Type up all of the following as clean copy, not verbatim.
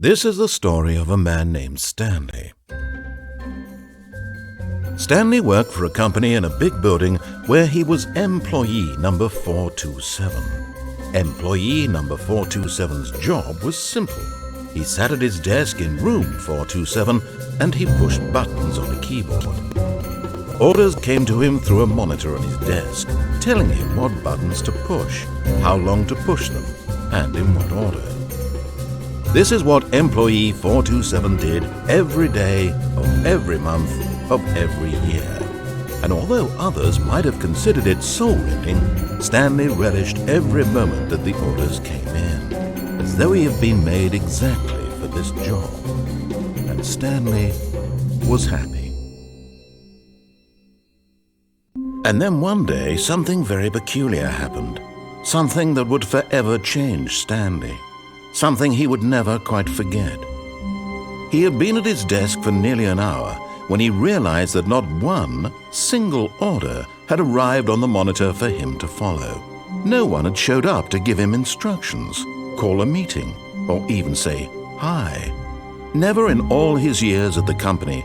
This is the story of a man named Stanley. Stanley worked for a company in a big building where he was employee number 427. Employee number 427's job was simple. He sat at his desk in room 427 and he pushed buttons on a keyboard. Orders came to him through a monitor on his desk, telling him what buttons to push, how long to push them, and in what order. This is what employee 427 did every day of every month of every year. And although others might have considered it soul-rending, Stanley relished every moment that the orders came in, as though he had been made exactly for this job. And Stanley was happy. And then one day, something very peculiar happened. Something that would forever change Stanley. Something he would never quite forget. He had been at his desk for nearly an hour when he realized that not one single order had arrived on the monitor for him to follow. No one had showed up to give him instructions, call a meeting, or even say hi. Never in all his years at the company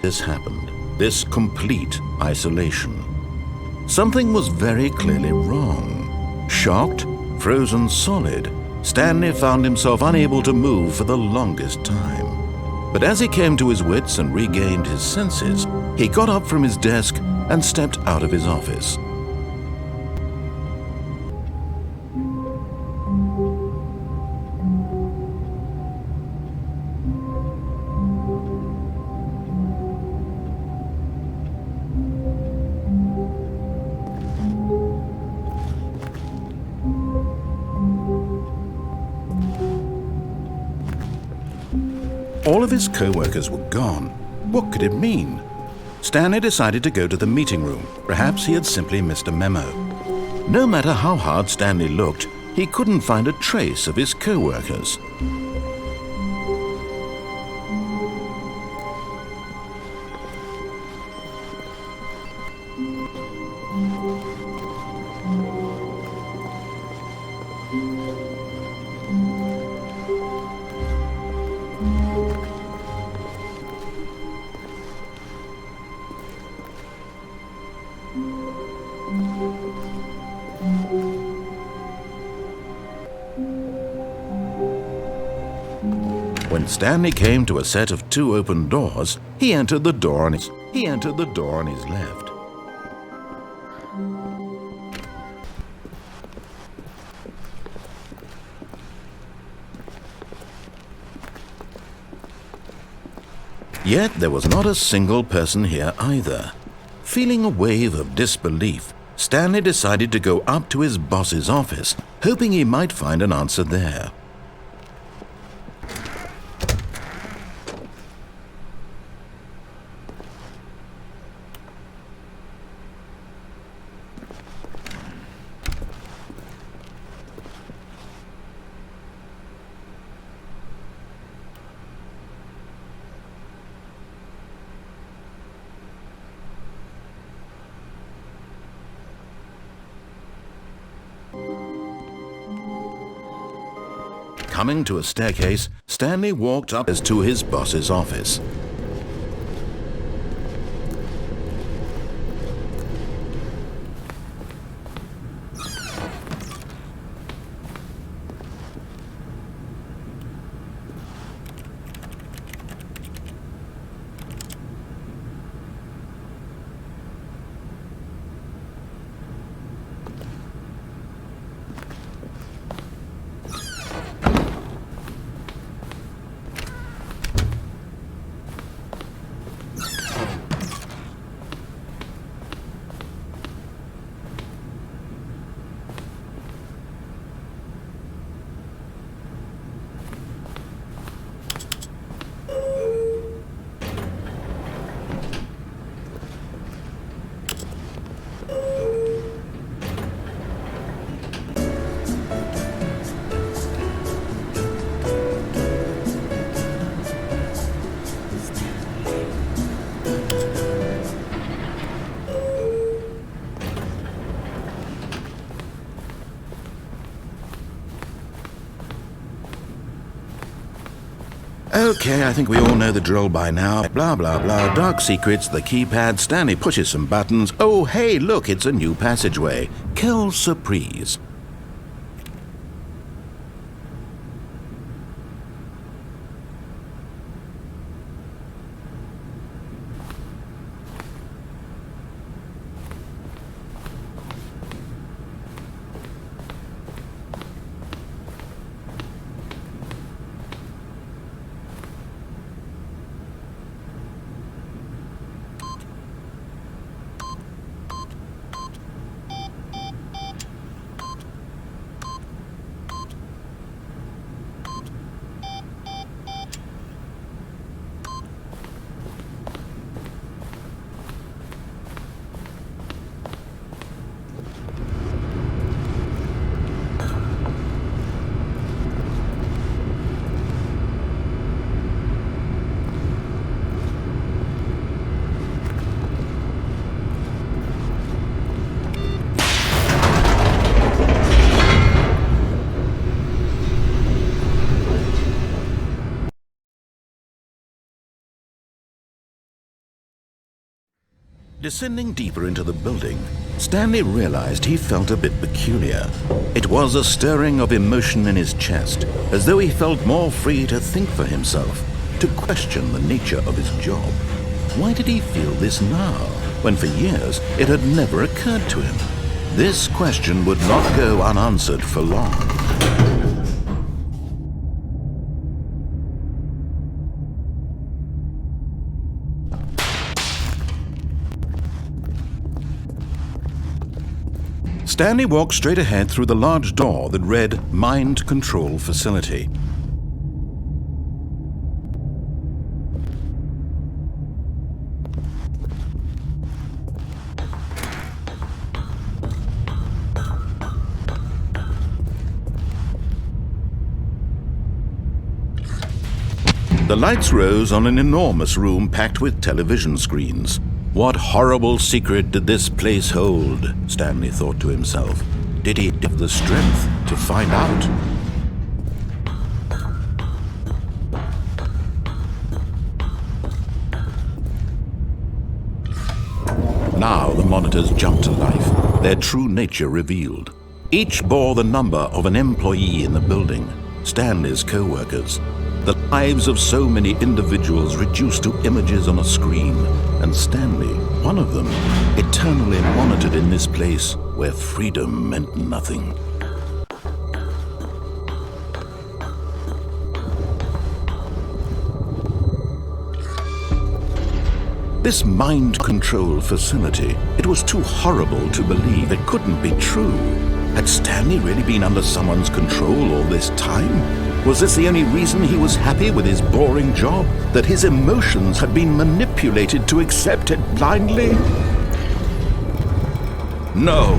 this happened, this complete isolation. Something was very clearly wrong. Shocked, frozen solid, Stanley found himself unable to move for the longest time. But as he came to his wits and regained his senses, he got up from his desk and stepped out of his office. All of his co-workers were gone. What could it mean? Stanley decided to go to the meeting room. Perhaps he had simply missed a memo. No matter how hard Stanley looked, he couldn't find a trace of his co-workers. When Stanley came to a set of 2 open doors, he entered the door on his left. Yet there was not a single person here either. Feeling a wave of disbelief, Stanley decided to go up to his boss's office, hoping he might find an answer there. Coming to a staircase, Stanley walked up to his boss's office. Okay, I think we all know the drill by now. Blah, blah, blah. Dark secrets, the keypad. Stanley pushes some buttons. Oh, hey, look, it's a new passageway. Quelle surprise. Descending deeper into the building, Stanley realized he felt a bit peculiar. It was a stirring of emotion in his chest, as though he felt more free to think for himself, to question the nature of his job. Why did he feel this now, when for years it had never occurred to him? This question would not go unanswered for long. Stanley walked straight ahead through the large door that read Mind Control Facility. The lights rose on an enormous room packed with television screens. What horrible secret did this place hold? Stanley thought to himself. Did he have the strength to find out? Now the monitors jumped to life, their true nature revealed. Each bore the number of an employee in the building, Stanley's co-workers. The lives of so many individuals reduced to images on a screen, and Stanley, one of them, eternally monitored in this place where freedom meant nothing. This mind control facility, it was too horrible to believe. It couldn't be true. Had Stanley really been under someone's control all this time? Was this the only reason he was happy with his boring job? That his emotions had been manipulated to accept it blindly? No,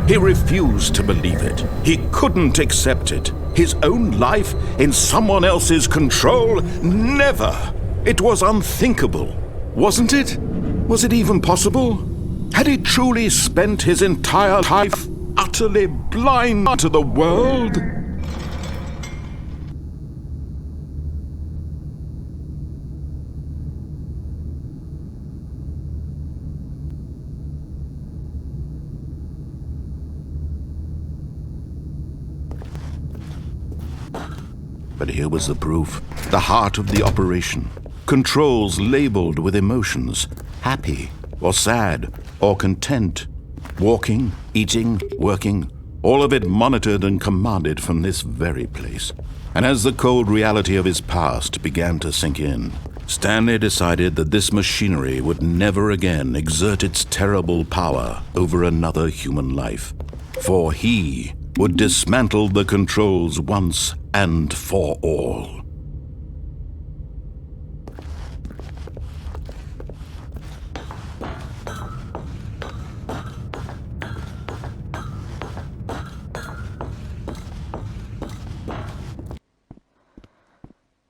he refused to believe it. He couldn't accept it. His own life in someone else's control? Never! It was unthinkable. Wasn't it? Was it even possible? Had he truly spent his entire life utterly blind to the world? But here was the proof, the heart of the operation. Controls labeled with emotions, happy or sad or content. Walking, eating, working, all of it monitored and commanded from this very place. And as the cold reality of his past began to sink in, Stanley decided that this machinery would never again exert its terrible power over another human life. For he would dismantle the controls once and for all.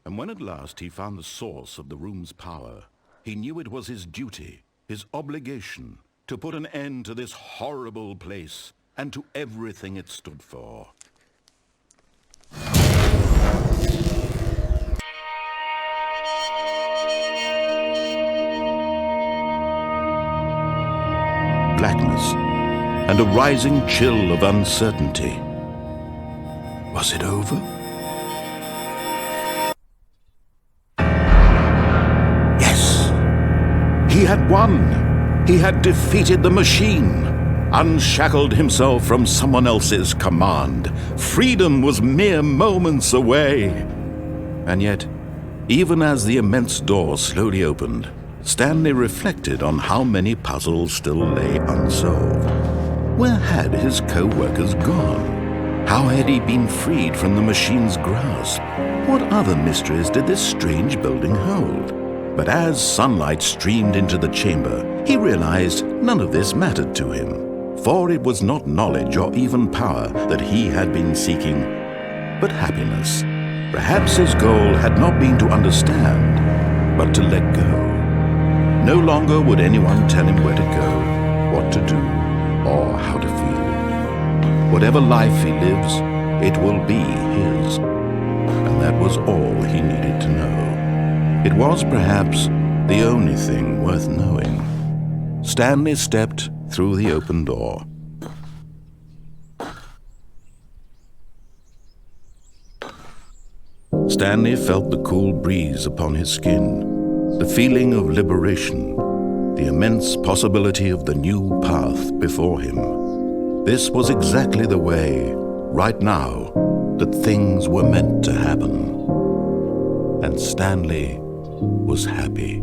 And when at last he found the source of the room's power, he knew it was his duty, his obligation, to put an end to this horrible place and to everything it stood for. blackness and a rising chill of uncertainty. Was it over? Yes! He had won! He had defeated the machine, unshackled himself from someone else's command. Freedom was mere moments away. And yet, even as the immense door slowly opened, Stanley reflected on how many puzzles still lay unsolved. Where had his co-workers gone? How had he been freed from the machine's grasp? What other mysteries did this strange building hold? But as sunlight streamed into the chamber, he realized none of this mattered to him, for it was not knowledge or even power that he had been seeking, but happiness. Perhaps his goal had not been to understand, but to let go. No longer would anyone tell him where to go, what to do, or how to feel. Whatever life he lives, it will be his. And that was all he needed to know. It was perhaps the only thing worth knowing. Stanley stepped through the open door. Stanley felt the cool breeze upon his skin, the feeling of liberation, the immense possibility of the new path before him. This was exactly the way, right now, that things were meant to happen. And Stanley was happy.